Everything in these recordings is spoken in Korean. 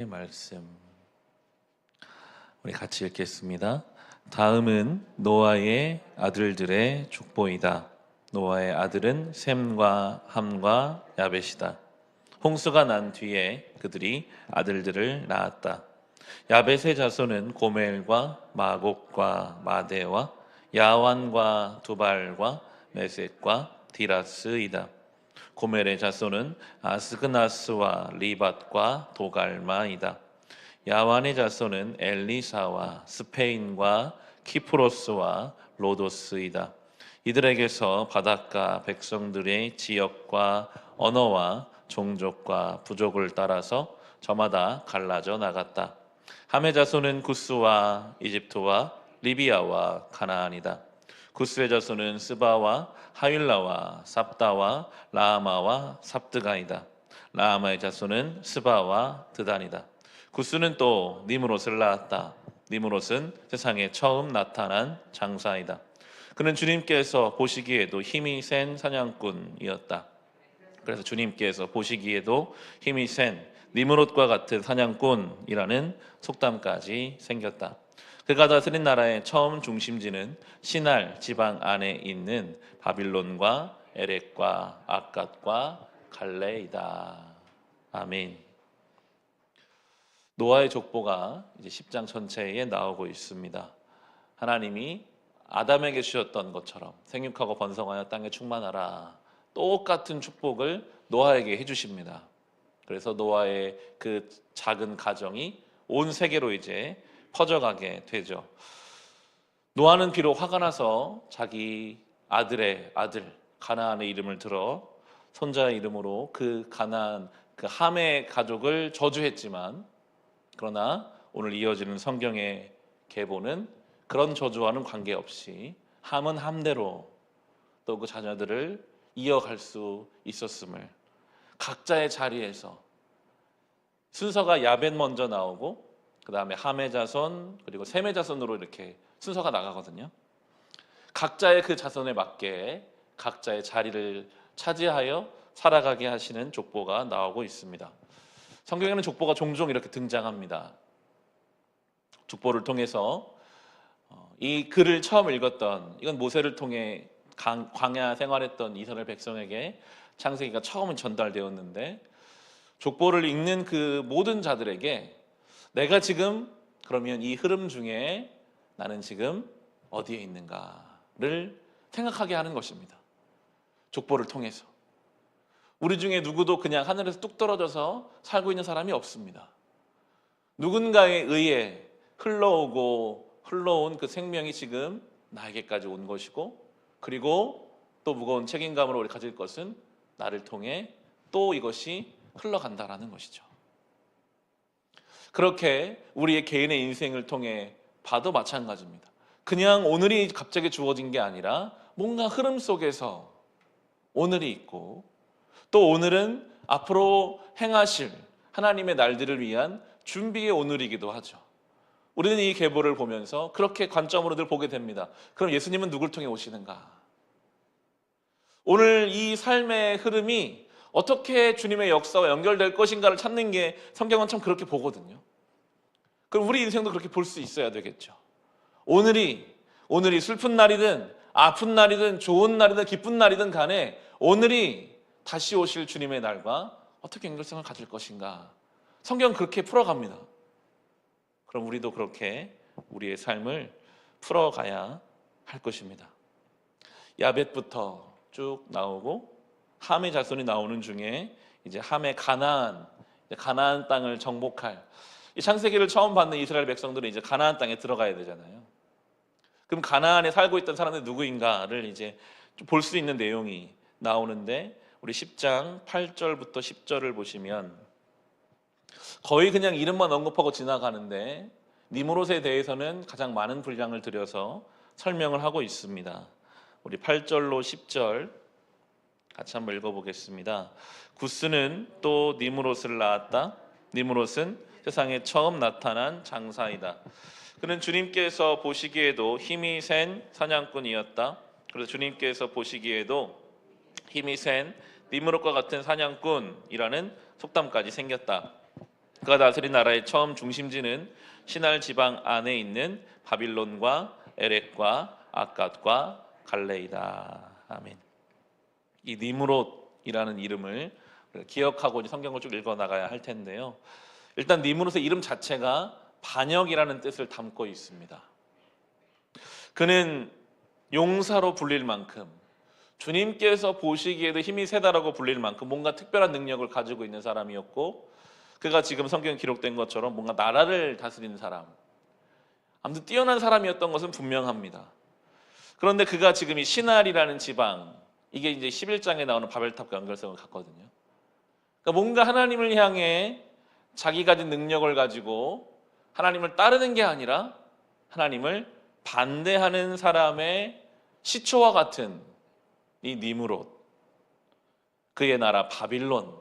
말씀 우리 같이 읽겠습니다. 다음은 노아의 아들들의 족보이다. 노아의 아들은 셈과 함과 야벳이다. 홍수가 난 뒤에 그들이 아들들을 낳았다. 야벳의 자손은 고멜과 마곡과 마대와 야완과 두발과 메셋과 디라스이다. 고멜의 자손은 아스그나스와 리밧과 도갈마이다. 야완의 자손은 엘리사와 스페인과 키프로스와 로도스이다. 이들에게서 바닷가 백성들의 지역과 언어와 종족과 부족을 따라서 저마다 갈라져 나갔다. 함의 자손은 구스와 이집트와 리비아와 가나안이다. 구스의 자손은 스바와 하윌라와 삽다와 라아마와 삽드가이다. 라아마의 자손은 스바와 드단이다. 구스는 또 니므롯을 낳았다. 니므롯은 세상에 처음 나타난 장사이다. 그는 주님께서 보시기에도 힘이 센 사냥꾼이었다. 그래서 주님께서 보시기에도 힘이 센 니므롯과 같은 사냥꾼이라는 속담까지 생겼다. 그가 다스린 나라의 처음 중심지는 시날 지방 안에 있는 바빌론과 에렉과 아갓과 갈레이다. 아멘. 노아의 족보가 이제 10장 전체에 나오고 있습니다. 하나님이 아담에게 주셨던 것처럼 생육하고 번성하여 땅에 충만하라. 똑같은 축복을 노아에게 해주십니다. 그래서 노아의 그 작은 가정이 온 세계로 이제 퍼져가게 되죠. 노아는 비록 화가 나서 자기 아들의 아들 가나안의 이름을 들어 손자의 이름으로 그 가나안 그 함의 가족을 저주했지만, 그러나 오늘 이어지는 성경의 계보는 그런 저주와는 관계없이 함은 함대로 또 그 자녀들을 이어갈 수 있었음을, 각자의 자리에서 순서가 야벳 먼저 나오고 그 다음에 함의 자손 그리고 셈의 자손으로 이렇게 순서가 나가거든요. 각자의 그 자손에 맞게 각자의 자리를 차지하여 살아가게 하시는 족보가 나오고 있습니다. 성경에는 족보가 종종 이렇게 등장합니다. 족보를 통해서 이 글을 처음 읽었던, 이건 모세를 통해 광야 생활했던 이스라엘 백성에게 창세기가 처음 전달되었는데, 족보를 읽는 그 모든 자들에게 내가 지금 그러면 이 흐름 중에 나는 지금 어디에 있는가를 생각하게 하는 것입니다. 족보를 통해서. 우리 중에 누구도 그냥 하늘에서 뚝 떨어져서 살고 있는 사람이 없습니다. 누군가에 의해 흘러온 그 생명이 지금 나에게까지 온 것이고, 그리고 또 무거운 책임감으로 우리 가질 것은 나를 통해 또 이것이 흘러간다라는 것이죠. 그렇게 우리의 개인의 인생을 통해 봐도 마찬가지입니다. 그냥 오늘이 갑자기 주어진 게 아니라 뭔가 흐름 속에서 오늘이 있고, 또 오늘은 앞으로 행하실 하나님의 날들을 위한 준비의 오늘이기도 하죠. 우리는 이 계보를 보면서 그렇게 관점으로 늘 보게 됩니다. 그럼 예수님은 누굴 통해 오시는가? 오늘 이 삶의 흐름이 어떻게 주님의 역사와 연결될 것인가를 찾는 게 성경은 참 그렇게 보거든요. 그럼 우리 인생도 그렇게 볼 수 있어야 되겠죠. 오늘이 슬픈 날이든 아픈 날이든 좋은 날이든 기쁜 날이든 간에 오늘이 다시 오실 주님의 날과 어떻게 연결성을 가질 것인가, 성경은 그렇게 풀어갑니다. 그럼 우리도 그렇게 우리의 삶을 풀어가야 할 것입니다. 야벳부터 쭉 나오고 함의 자손이 나오는 중에 이제 함의 가나안 땅을 정복할, 이 창세기를 처음 받는 이스라엘 백성들은 이제 가나안 땅에 들어가야 되잖아요. 그럼 가나안에 살고 있던 사람들이 누구인가를 이제 볼 수 있는 내용이 나오는데, 우리 10장 8절부터 10절을 보시면 거의 그냥 이름만 언급하고 지나가는데 니므롯에 대해서는 가장 많은 분량을 들여서 설명을 하고 있습니다. 우리 8절로 10절 같이 한번 읽어보겠습니다. 구스는 또 니므롯을 낳았다. 니므롯은 세상에 처음 나타난 장사이다. 그는 주님께서 보시기에도 힘이 센 사냥꾼이었다. 그래서 주님께서 보시기에도 힘이 센 니므롯과 같은 사냥꾼이라는 속담까지 생겼다. 그가 다스린 나라의 처음 중심지는 시날 지방 안에 있는 바빌론과 에렉과 아갓과 갈레이다. 아멘. 이 니므롯이라는 이름을 기억하고 성경을 쭉 읽어 나가야 할 텐데요. 일단 니므롯의 이름 자체가 반역이라는 뜻을 담고 있습니다. 그는 용사로 불릴 만큼, 주님께서 보시기에도 힘이 세다라고 불릴 만큼 뭔가 특별한 능력을 가지고 있는 사람이었고, 그가 지금 성경에 기록된 것처럼 뭔가 나라를 다스리는 사람, 아무튼 뛰어난 사람이었던 것은 분명합니다. 그런데 그가 지금 이 시날이라는 지방, 이게 이제 11장에 나오는 바벨탑과 연결성을 갖거든요. 그러니까 뭔가 하나님을 향해 자기 가진 능력을 가지고 하나님을 따르는 게 아니라 하나님을 반대하는 사람의 시초와 같은 이 니므롯, 그의 나라 바빌론,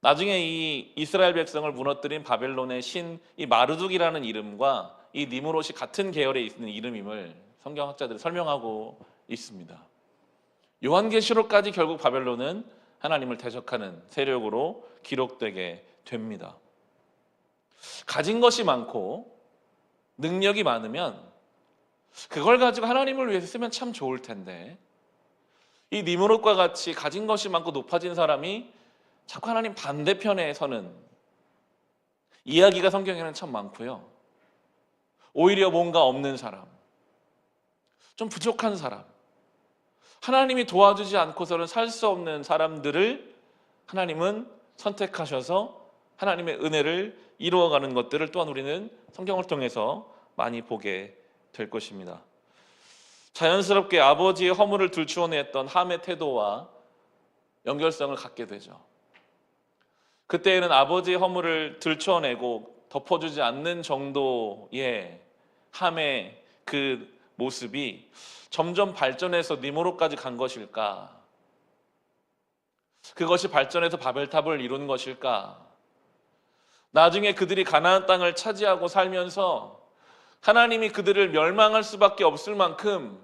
나중에 이 이스라엘 백성을 무너뜨린 바벨론의 신 이 마르둑이라는 이름과 이 니므롯이 같은 계열에 있는 이름임을 성경학자들이 설명하고 있습니다. 요한계시록까지 결국 바벨론은 하나님을 대적하는 세력으로 기록되게 됩니다. 가진 것이 많고 능력이 많으면 그걸 가지고 하나님을 위해서 쓰면 참 좋을 텐데, 이 니므롯과 같이 가진 것이 많고 높아진 사람이 자꾸 하나님 반대편에 서는 이야기가 성경에는 참 많고요. 오히려 뭔가 없는 사람, 좀 부족한 사람, 하나님이 도와주지 않고서는 살 수 없는 사람들을 하나님은 선택하셔서 하나님의 은혜를 이루어가는 것들을 또한 우리는 성경을 통해서 많이 보게 될 것입니다. 자연스럽게 아버지의 허물을 들추어냈던 함의 태도와 연결성을 갖게 되죠. 그때에는 아버지의 허물을 들춰내고 덮어주지 않는 정도의 함의 그 모습이 점점 발전해서 니므롯까지 간 것일까? 그것이 발전해서 바벨탑을 이룬 것일까? 나중에 그들이 가나안 땅을 차지하고 살면서 하나님이 그들을 멸망할 수밖에 없을 만큼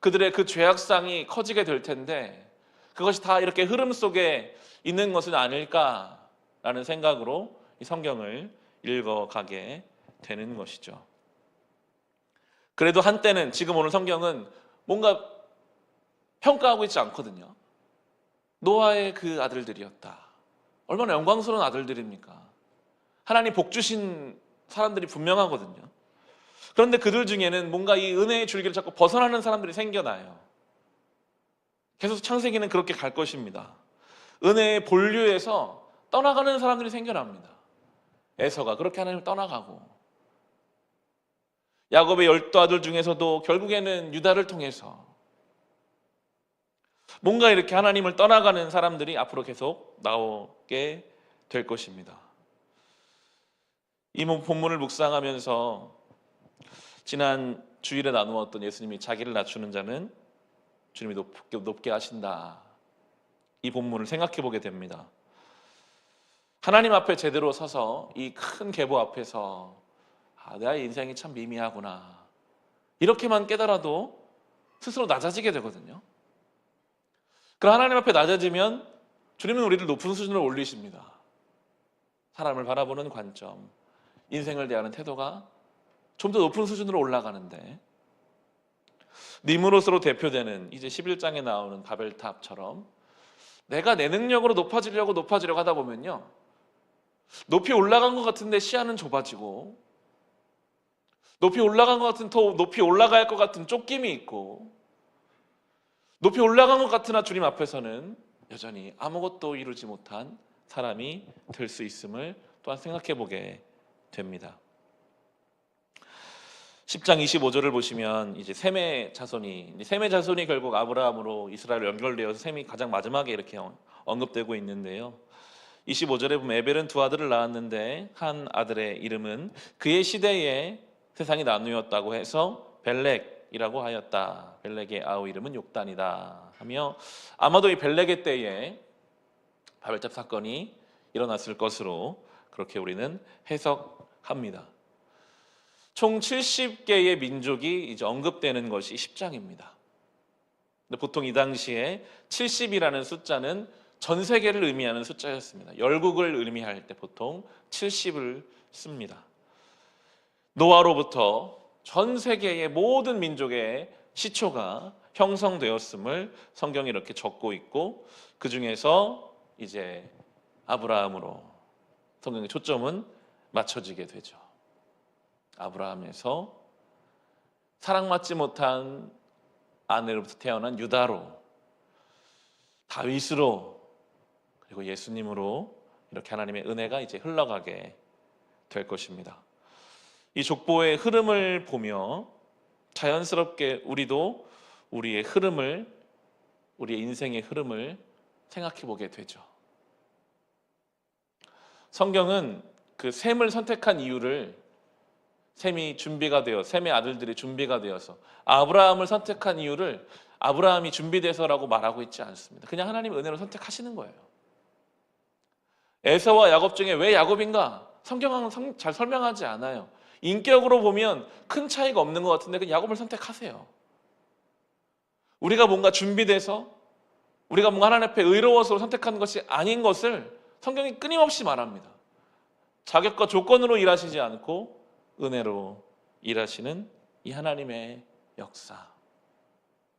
그들의 그 죄악상이 커지게 될 텐데, 그것이 다 이렇게 흐름 속에 있는 것은 아닐까라는 생각으로 이 성경을 읽어가게 되는 것이죠. 그래도 한때는, 지금 오늘 성경은 뭔가 평가하고 있지 않거든요. 노아의 그 아들들이었다. 얼마나 영광스러운 아들들입니까? 하나님 복 주신 사람들이 분명하거든요. 그런데 그들 중에는 뭔가 이 은혜의 줄기를 자꾸 벗어나는 사람들이 생겨나요. 계속 창세기는 그렇게 갈 것입니다. 은혜의 본류에서 떠나가는 사람들이 생겨납니다. 에서가 그렇게 하나님을 떠나가고, 야곱의 12아들 중에서도 결국에는 유다를 통해서 뭔가 이렇게 하나님을 떠나가는 사람들이 앞으로 계속 나오게 될 것입니다. 이 본문을 묵상하면서 지난 주일에 나누었던 예수님이 자기를 낮추는 자는 주님이 높게 하신다, 이 본문을 생각해 보게 됩니다. 하나님 앞에 제대로 서서 이 큰 계보 앞에서 내 인생이 참 미미하구나, 이렇게만 깨달아도 스스로 낮아지게 되거든요. 그럼 하나님 앞에 낮아지면 주님은 우리를 높은 수준으로 올리십니다. 사람을 바라보는 관점, 인생을 대하는 태도가 좀 더 높은 수준으로 올라가는데, 니므롯으로 대표되는 이제 11장에 나오는 바벨탑처럼 내가 내 능력으로 높아지려고 하다 보면요, 높이 올라간 것 같은데 시야는 좁아지고, 높이 올라간 것 같은, 더 높이 올라갈 것 같은 쫓김이 있고, 높이 올라간 것 같으나 주님 앞에서는 여전히 아무것도 이루지 못한 사람이 될 수 있음을 또한 생각해 보게 됩니다. 10장 25절을 보시면 이제 셈의 자손이 결국 아브라함으로 이스라엘로 연결되어서 셈이 가장 마지막에 이렇게 언급되고 있는데요. 25절에 보면 에벨은 두 아들을 낳았는데 한 아들의 이름은 그의 시대에 세상이 나누었다고 해서 벨렉이라고 하였다. 벨렉의 아우 이름은 욕단이다 하며, 아마도 이 벨렉의 때에 바벨탑 사건이 일어났을 것으로 그렇게 우리는 해석합니다. 총 70개의 민족이 이제 언급되는 것이 10장입니다. 근데 보통 이 당시에 70이라는 숫자는 전 세계를 의미하는 숫자였습니다. 열국을 의미할 때 보통 70을 씁니다. 노아로부터 전 세계의 모든 민족의 시초가 형성되었음을 성경이 이렇게 적고 있고, 그 중에서 이제 아브라함으로 성경의 초점은 맞춰지게 되죠. 아브라함에서 사랑받지 못한 아내로부터 태어난 유다로, 다윗으로, 그리고 예수님으로 이렇게 하나님의 은혜가 이제 흘러가게 될 것입니다. 이 족보의 흐름을 보며 자연스럽게 우리도 우리의 흐름을, 우리의 인생의 흐름을 생각해 보게 되죠. 성경은 그 셈을 선택한 이유를, 셈이 준비가 되어, 셈의 아들들이 준비가 되어서 아브라함을 선택한 이유를 아브라함이 준비돼서라고 말하고 있지 않습니다. 그냥 하나님 은혜로 선택하시는 거예요. 에서와 야곱 중에 왜 야곱인가? 성경은 잘 설명하지 않아요. 인격으로 보면 큰 차이가 없는 것 같은데 그냥 야곱을 선택하세요. 우리가 뭔가 준비돼서, 우리가 뭔가 하나님 앞에 의로워서 선택한 것이 아닌 것을 성경이 끊임없이 말합니다. 자격과 조건으로 일하시지 않고 은혜로 일하시는 이 하나님의 역사.